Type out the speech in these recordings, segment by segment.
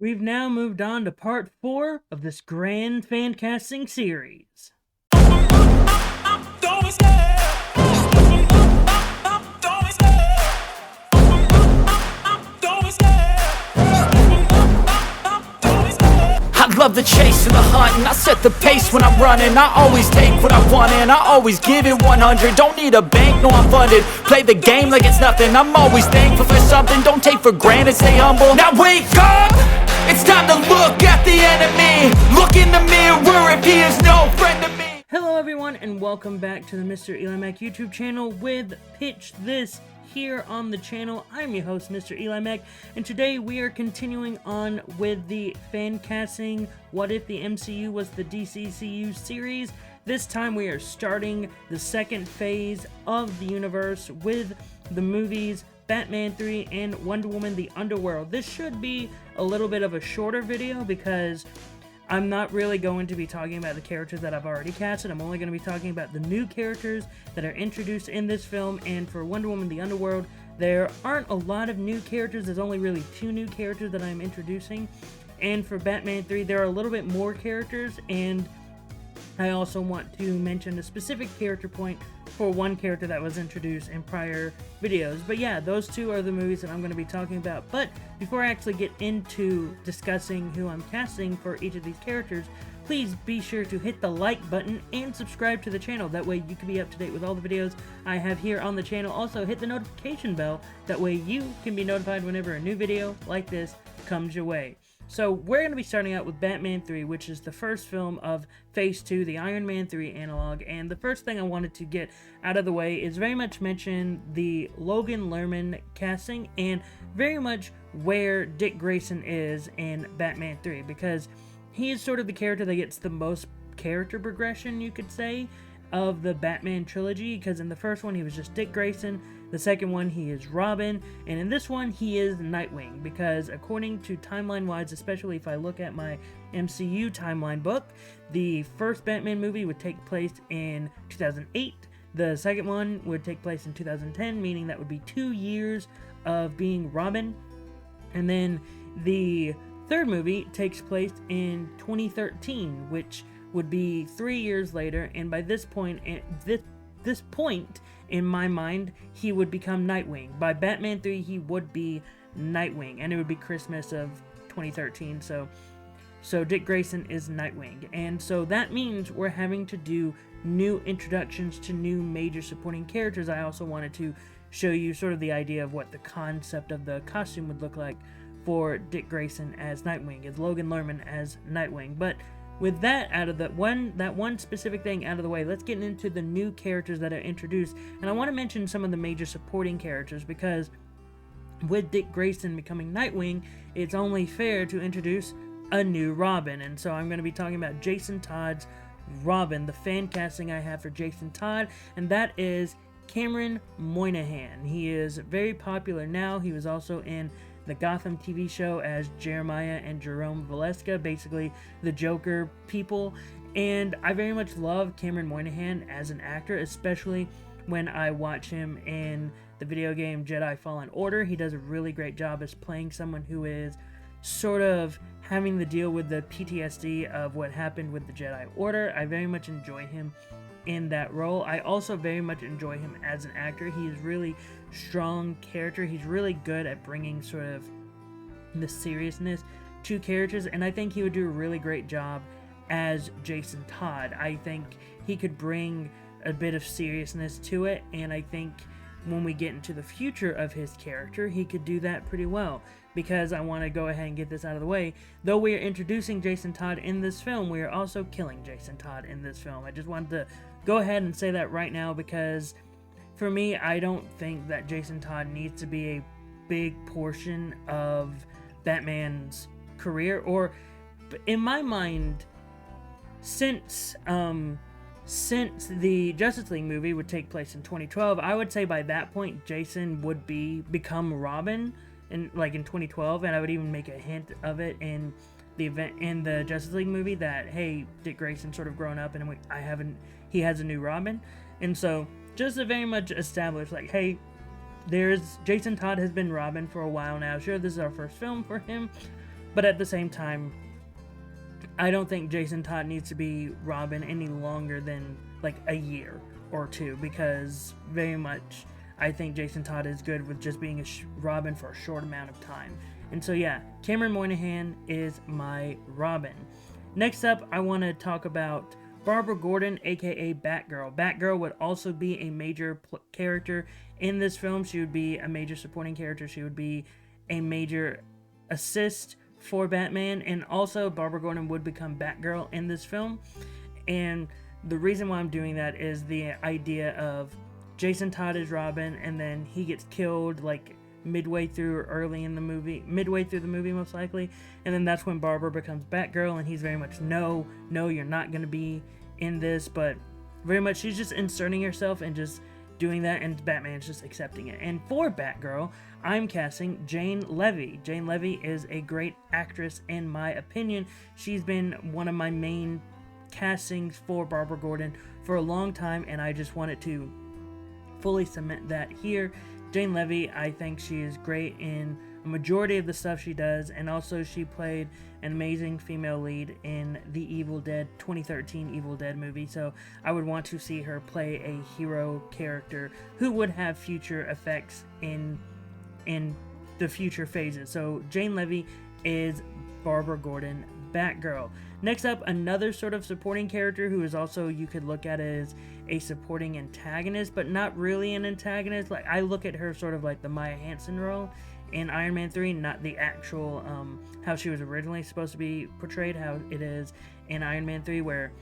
We've now moved on to part 4 of this grand fan casting series. I love the chase and the hunt, and I set the pace when I'm running. I always take what I want and I always give it 100. Don't need a bank, no I'm funded. Play the game like it's nothing. I'm always thankful for something. Don't take for granted, stay humble. Now wake up! It's time to look at the enemy. Look in the mirror if he is no friend to me. Hello everyone and welcome back to the MrEliMac YouTube channel with Pitch This here on the channel. I'm your host, MrEliMac, and today we are continuing on with the fan casting What If the MCU Was the DCCU series. This time we are starting the second phase of the universe with the movies Batman 3 and Wonder Woman The Underworld. This should be a little bit of a shorter video because I'm not really going to be talking about the characters that I've already casted. I'm only going to be talking about the new characters that are introduced in this film. And for Wonder Woman The Underworld, there aren't a lot of new characters. There's only really 2 new characters that I'm introducing. And for Batman 3, there are a little bit more characters. And I also want to mention a specific character point for one character that was introduced in prior videos. But yeah, those 2 are the movies that I'm going to be talking about. But before I actually get into discussing who I'm casting for each of these characters, please be sure to hit the like button and subscribe to the channel. That way you can be up to date with all the videos I have here on the channel. Also hit the notification bell. That way you can be notified whenever a new video like this comes your way. So we're going to be starting out with Batman 3, which is the first film of Phase 2, the Iron Man 3 analog. And the first thing I wanted to get out of the way is very much mention the Logan Lerman casting and very much where Dick Grayson is in Batman 3, because he is sort of the character that gets the most character progression, you could say, of the Batman trilogy, because in the first one he was just Dick Grayson, the second one he is Robin, and in this one he is Nightwing, because according to timeline-wise, especially if I look at my MCU timeline book, the first Batman movie would take place in 2008, the second one would take place in 2010, meaning that would be 2 years of being Robin, and then the third movie takes place in 2013, which would be 3 years later, and by this point, in my mind, he would become Nightwing. By Batman 3, he would be Nightwing, and it would be Christmas of 2013, so Dick Grayson is Nightwing. And so that means we're having to do new introductions to new major supporting characters. I also wanted to show you sort of the idea of what the concept of the costume would look like for Dick Grayson as Nightwing, as Logan Lerman as Nightwing. But with that out of that one specific thing out of the way, let's get into the new characters that are introduced. And I want to mention some of the major supporting characters, because with Dick Grayson becoming Nightwing, it's only fair to introduce a new Robin. And so I'm going to be talking about Jason Todd's Robin, the fan casting I have for Jason Todd, and that is Cameron Moynihan. He is very popular now. He was also in the Gotham TV show as Jeremiah and Jerome Valeska, basically the Joker people, and I very much love Cameron Moynihan as an actor, especially when I watch him in the video game Jedi Fallen Order. He does a really great job as playing someone who is sort of having to deal with the PTSD of what happened with the Jedi Order. I very much enjoy him in that role. I also very much enjoy him as an actor. He is really strong character. He's really good at bringing sort of the seriousness to characters, and I think he would do a really great job as Jason Todd. I think he could bring a bit of seriousness to it, and I think when we get into the future of his character, he could do that pretty well. Because I want to go ahead and get this out of the way, though we are introducing Jason Todd in this film, we are also killing Jason Todd in this film. I just wanted to go ahead and say that right now, because for me, I don't think that Jason Todd needs to be a big portion of Batman's career, or in my mind, since the Justice League movie would take place in 2012, I would say by that point Jason would become Robin in 2012, and I would even make a hint of it in the event in the Justice League movie that, hey, Dick Grayson sort of grown up and he has a new Robin. And so just to very much establish, like, hey, Jason Todd has been Robin for a while now. Sure, this is our first film for him, But at the same time, I don't think Jason Todd needs to be Robin any longer than like a year or two, because very much I think Jason Todd is good with just being a Robin for a short amount of time. And so yeah, Cameron Monaghan is my Robin. Next up, I want to talk about Barbara Gordon, aka Batgirl. Batgirl would also be a major character in this film. She would be a major supporting character. She would be a major assist for Batman, and also Barbara Gordon would become Batgirl in this film. And the reason why I'm doing that is the idea of Jason Todd is Robin, and then he gets killed like midway through the movie most likely, and then that's when Barbara becomes Batgirl, and he's very much no, you're not going to be in this, but very much she's just inserting herself and just doing that, and Batman's just accepting it. And for Batgirl, I'm casting Jane Levy. Jane Levy is a great actress in my opinion. She's been one of my main castings for Barbara Gordon for a long time, and I just wanted to fully cement that here. Jane Levy, I think she is great in a majority of the stuff she does, and also she played an amazing female lead in the 2013 Evil Dead movie, so I would want to see her play a hero character who would have future effects in the future phases. So Jane Levy is Barbara Gordon, Batgirl. Next up, another sort of supporting character who is also, you could look at as a supporting antagonist, but not really an antagonist. Like, I look at her sort of like the Maya Hansen role in Iron Man 3, not the actual, how she was originally supposed to be portrayed, how it is in Iron Man 3, where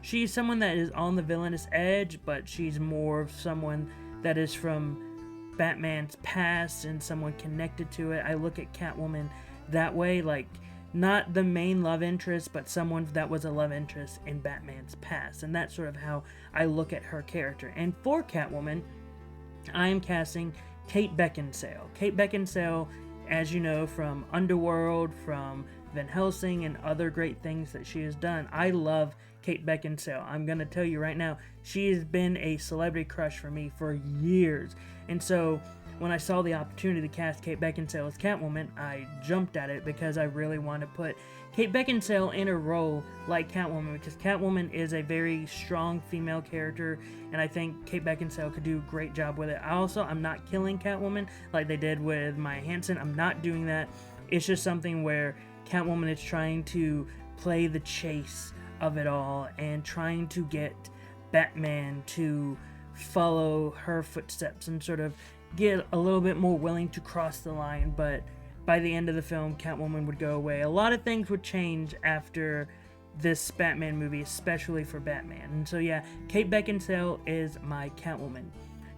she's someone that is on the villainous edge, but she's more of someone that is from Batman's past and someone connected to it. I look at Catwoman that way, like, not the main love interest, but someone that was a love interest in Batman's past. And that's sort of how I look at her character. And for Catwoman, I am casting Kate Beckinsale. Kate Beckinsale, as you know, from Underworld, from Van Helsing, and other great things that she has done. I love Kate Beckinsale. I'm going to tell you right now, she has been a celebrity crush for me for years. And so when I saw the opportunity to cast Kate Beckinsale as Catwoman, I jumped at it because I really want to put Kate Beckinsale in a role like Catwoman, because Catwoman is a very strong female character, and I think Kate Beckinsale could do a great job with it. I'm not killing Catwoman like they did with Maya Hansen. I'm not doing that. It's just something where Catwoman is trying to play the chase of it all and trying to get Batman to follow her footsteps and sort of get a little bit more willing to cross the line. But by the end of the film, Catwoman would go away. A lot of things would change after this Batman movie, especially for Batman. And so yeah, Kate Beckinsale is my Catwoman.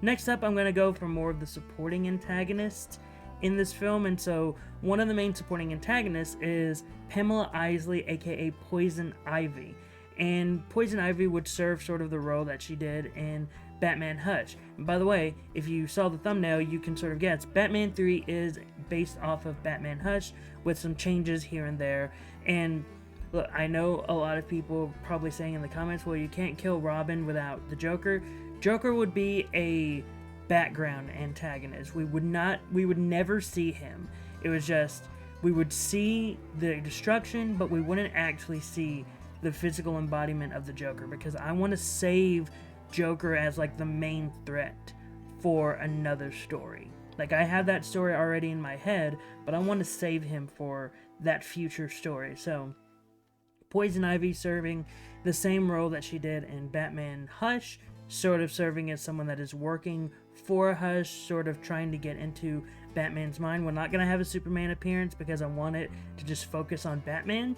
Next up, I'm going to go for more of the supporting antagonists in this film, and so one of the main supporting antagonists is Pamela Isley, aka Poison Ivy. And Poison Ivy would serve sort of the role that she did in Batman Hush. And by the way, if you saw the thumbnail, you can sort of guess Batman 3 is based off of Batman Hush with some changes here and there. And look, I know a lot of people probably saying in the comments, well, you can't kill Robin without the Joker. Joker would be a background antagonist. We would never see him. It was just, we would see the destruction, but we wouldn't actually see the physical embodiment of the Joker, because I want to save Joker as like the main threat for another story. Like, I have that story already in my head, but I want to save him for that future story. So Poison Ivy serving the same role that she did in Batman Hush, sort of serving as someone that is working for Hush, sort of trying to get into Batman's mind. We're not going to have a Superman appearance because I want it to just focus on Batman,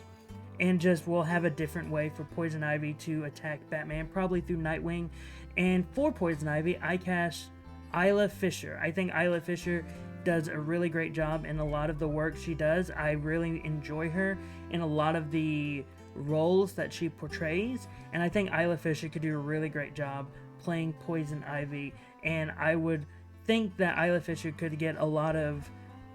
and just we'll have a different way for Poison Ivy to attack Batman, probably through Nightwing. And for Poison Ivy, I cast Isla Fisher. I think Isla Fisher does a really great job in a lot of the work she does. I really enjoy her in a lot of the roles that she portrays, and I think Isla Fisher could do a really great job playing Poison Ivy, and I would think that Isla Fisher could get a lot of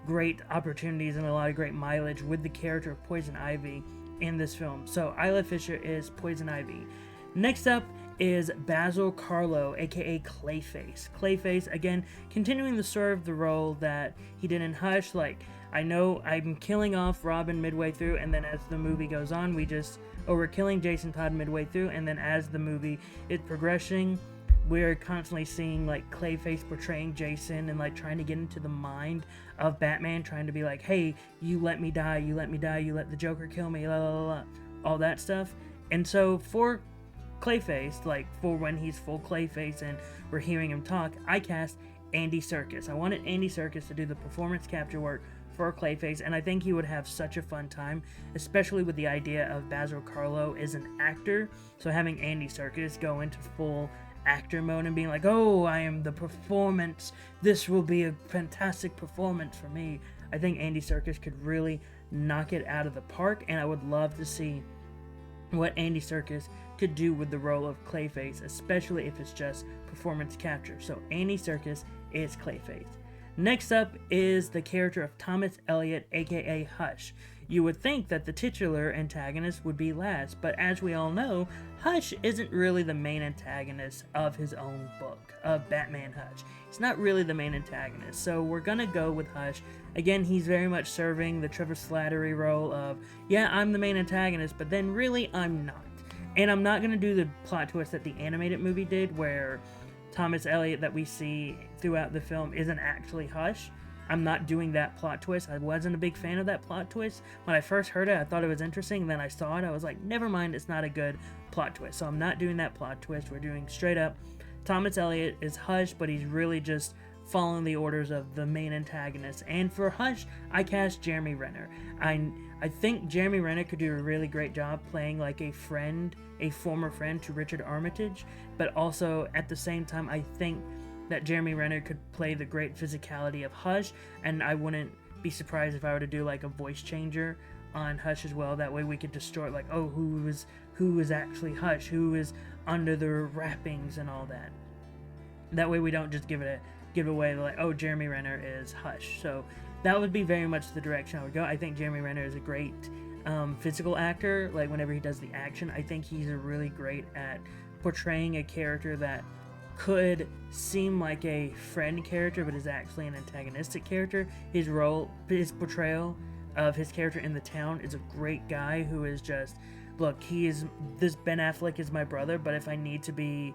great opportunities and a lot of great mileage with the character of Poison Ivy in this film. So Isla Fisher is Poison Ivy. Next up is Basil Karlo, aka Clayface. Clayface, again, continuing to serve the role that he did in Hush. Like, I know I'm killing off Robin midway through, and then as the movie goes on, we're killing Jason Todd midway through, and then as the movie is progressing, we're constantly seeing like Clayface portraying Jason and like trying to get into the mind of Batman, trying to be like, hey, you let me die, you let the Joker kill me, la la la la, all that stuff. And so for Clayface, like for when he's full Clayface and we're hearing him talk, I cast Andy Serkis. I wanted Andy Serkis to do the performance capture work for Clayface, and I think he would have such a fun time, especially with the idea of Basil Karlo as an actor. So having Andy Serkis go into full actor mode and being like, oh, I am the performance, this will be a fantastic performance for me. I think Andy Serkis could really knock it out of the park, and I would love to see what Andy Serkis could do with the role of Clayface, especially if it's just performance capture. So Andy Serkis is Clayface. Next up is the character of Thomas Elliot, aka Hush. You would think that the titular antagonist would be last, but as we all know, Hush isn't really the main antagonist of his own book, of Batman Hush. He's not really the main antagonist, so we're gonna go with Hush. Again, he's very much serving the Trevor Slattery role of, yeah, I'm the main antagonist, but then really I'm not. And I'm not gonna do the plot twist that the animated movie did, where Thomas Elliot that we see throughout the film isn't actually Hush. I'm not doing that plot twist. I wasn't a big fan of that plot twist. When I first heard it, I thought it was interesting. Then I saw it, I was like, never mind, it's not a good plot twist. So I'm not doing that plot twist. We're doing straight up Thomas Elliot is Hush, but he's really just following the orders of the main antagonist. And for Hush, I cast Jeremy Renner. I think Jeremy Renner could do a really great job playing like a friend, a former friend to Richard Armitage, but also at the same time, I think that Jeremy Renner could play the great physicality of Hush, and I wouldn't be surprised if I were to do like a voice changer on Hush as well. That way we could distort like, oh, who is actually Hush, who is under the wrappings and all that. That way we don't just give away like, oh, Jeremy Renner is Hush. So that would be very much the direction I would go. I think Jeremy Renner is a great physical actor. Like whenever he does the action, I think he's really great at portraying a character that could seem like a friend character, but is actually an antagonistic character. His portrayal of his character in The Town is a great guy who is just, look, this Ben Affleck is my brother, but if I need to be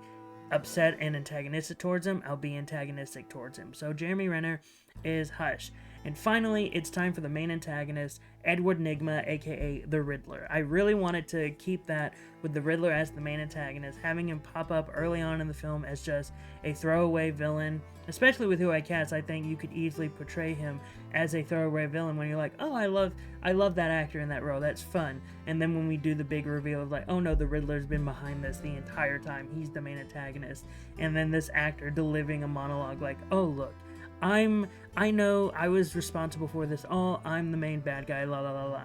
upset and antagonistic towards him, I'll be antagonistic towards him. So Jeremy Renner is Hush. And finally, it's time for the main antagonist, Edward Nygma, aka the Riddler. I really wanted to keep that with the Riddler as the main antagonist, having him pop up early on in the film as just a throwaway villain. Especially with who I cast, I think you could easily portray him as a throwaway villain when you're like, oh, I love that actor in that role, that's fun. And then when we do the big reveal of like, oh no, the Riddler's been behind this the entire time, he's the main antagonist. And then this actor delivering a monologue like, oh look, I know I was responsible for this all, I'm the main bad guy, la la la la.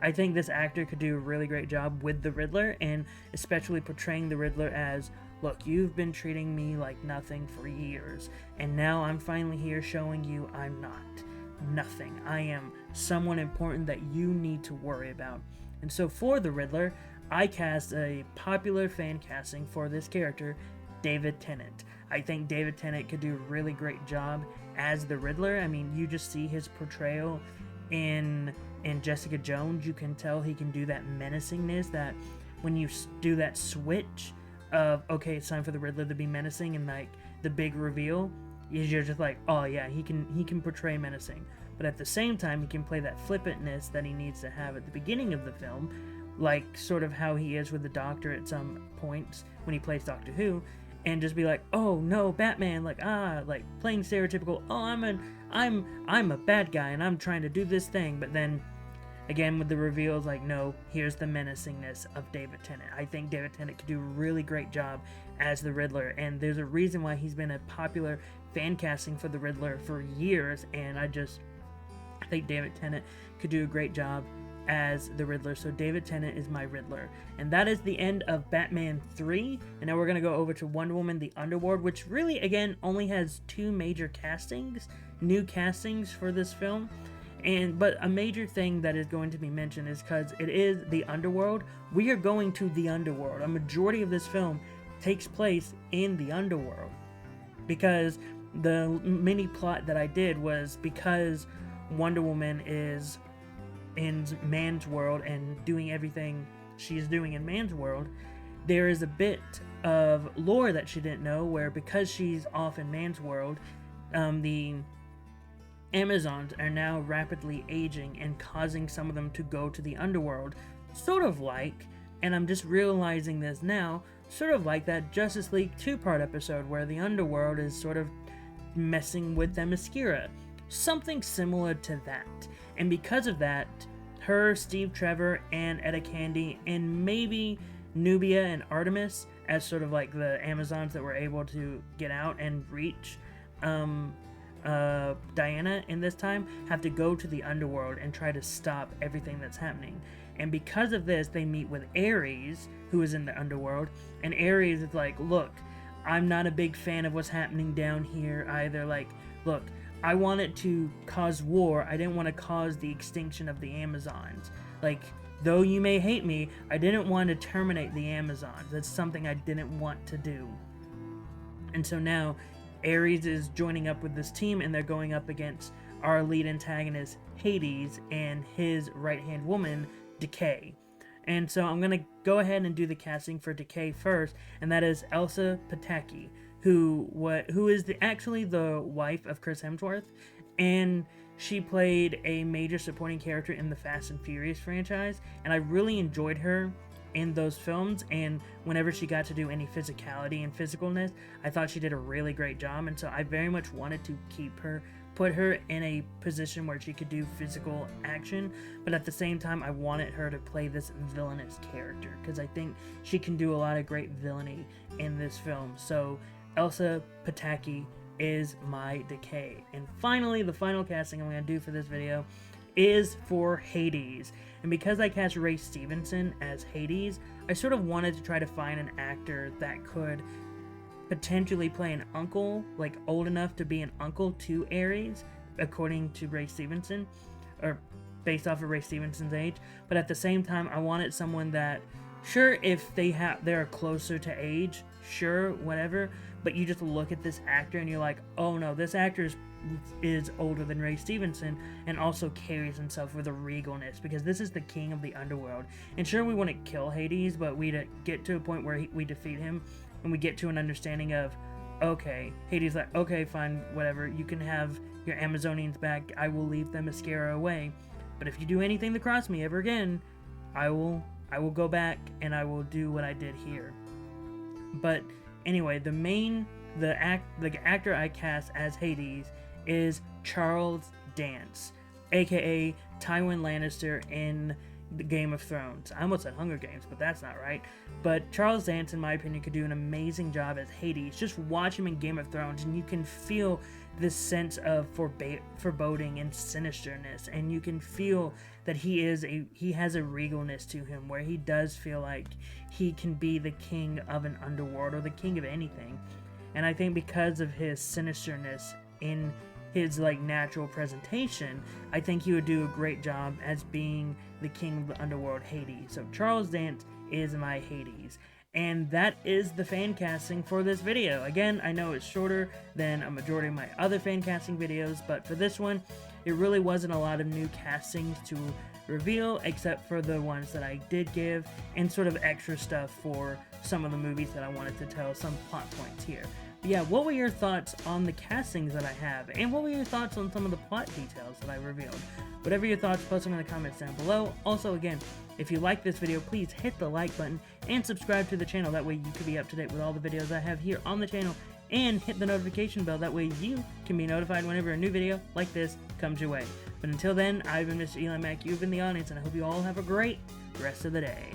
I think this actor could do a really great job with the Riddler, and especially portraying the Riddler as, look, you've been treating me like nothing for years, and now I'm finally here showing you I'm not nothing. I am someone important that you need to worry about. And so for the Riddler, I cast a popular fan casting for this character, David Tennant. I think David Tennant could do a really great job as the Riddler. I mean, you just see his portrayal in Jessica Jones. You can tell he can do that menacingness, that when you do that switch of, okay, it's time for the Riddler to be menacing, and like the big reveal, you're just like, oh yeah, he can portray menacing. But at the same time, he can play that flippantness that he needs to have at the beginning of the film, like sort of how he is with the Doctor at some points when he plays Doctor Who, and just be like, oh no, Batman, like playing stereotypical, oh I'm a bad guy and I'm trying to do this thing, but then again with the reveals, like, no, here's the menacingness of David Tennant. I think David Tennant could do a really great job as the Riddler, and there's a reason why he's been a popular fan casting for the Riddler for years, and I think David Tennant could do a great job as the Riddler. So David Tennant is my Riddler. And that is the end of Batman 3. And now we're going to go over to Wonder Woman, The Underworld, which really, again, only has 2 major castings, new castings for this film. But a major thing that is going to be mentioned is because it is The Underworld, we are going to The Underworld. A majority of this film takes place in The Underworld. Because the mini plot that I did was because Wonder Woman is in man's world and doing everything she's doing in man's world, there is a bit of lore that she didn't know, where because she's off in man's world, the Amazons are now rapidly aging and causing some of them to go to the underworld, sort of like, and I'm just realizing this now, sort of like that Justice League 2-part episode where the underworld is sort of messing with Themyscira. Something similar to that. And because of that, her, Steve Trevor, and Etta Candy, and maybe Nubia and Artemis, as sort of like the Amazons that were able to get out and reach Diana in this time, have to go to the underworld and try to stop everything that's happening. And because of this, they meet with Ares, who is in the underworld, and Ares is like, look, I'm not a big fan of what's happening down here either. Like, look, I wanted to cause war. I didn't want to cause the extinction of the Amazons. Like, though you may hate me, I didn't want to terminate the Amazons. That's something I didn't want to do. And so now, Ares is joining up with this team, and they're going up against our lead antagonist, Hades, and his right-hand woman, Decay. And so I'm going to go ahead and do the casting for Decay first, and that is Elsa Pataki, who is actually the wife of Chris Hemsworth, and she played a major supporting character in the Fast and Furious franchise, and I really enjoyed her in those films, and whenever she got to do any physicality and physicalness, I thought she did a really great job, and so I very much wanted to put her in a position where she could do physical action, but at the same time, I wanted her to play this villainous character, because I think she can do a lot of great villainy in this film. So Elsa Pataki is my Decay. And finally, the final casting I'm going to do for this video is for Hades. And because I cast Ray Stevenson as Hades, I sort of wanted to try to find an actor that could potentially play an uncle, like old enough to be an uncle to Ares, according to Ray Stevenson, or based off of Ray Stevenson's age. But at the same time, I wanted someone that, sure, if they're closer to age, sure, whatever, but you just look at this actor and you're like, oh no, this actor is older than Ray Stevenson, and also carries himself with a regalness, because this is the king of the underworld. And sure, we wouldn't kill Hades, but we'd get to a point where we defeat him, and we get to an understanding of, okay, Hades like, okay, fine, whatever, you can have your Amazonians back, I will leave Themyscira away, but if you do anything to cross me ever again, I will go back and I will do what I did here. But anyway, the actor I cast as Hades is Charles Dance, aka Tywin Lannister in the Game of Thrones. I almost said Hunger Games, but that's not right. But Charles Dance, in my opinion, could do an amazing job as Hades. Just watch him in Game of Thrones, and you can feel this sense of foreboding and sinisterness, and you can feel that he has a regalness to him, where he does feel like he can be the king of an underworld, or the king of anything. And I think because of his sinisterness in his natural presentation, I think he would do a great job as being the king of the underworld, Hades. So Charles Dance is my Hades. And that is the fan casting for this video. Again, I know it's shorter than a majority of my other fan casting videos, but for this one, it really wasn't a lot of new castings to reveal, except for the ones that I did give, and sort of extra stuff for some of the movies that I wanted to tell, some plot points here. But yeah, what were your thoughts on the castings that I have? And what were your thoughts on some of the plot details that I revealed? Whatever your thoughts, post them in the comments down below. Also, again, if you like this video, please hit the like button and subscribe to the channel. That way you can be up to date with all the videos I have here on the channel. And hit the notification bell. That way you can be notified whenever a new video like this comes your way. But until then, I've been MrEliMac. You've been the audience, and I hope you all have a great rest of the day.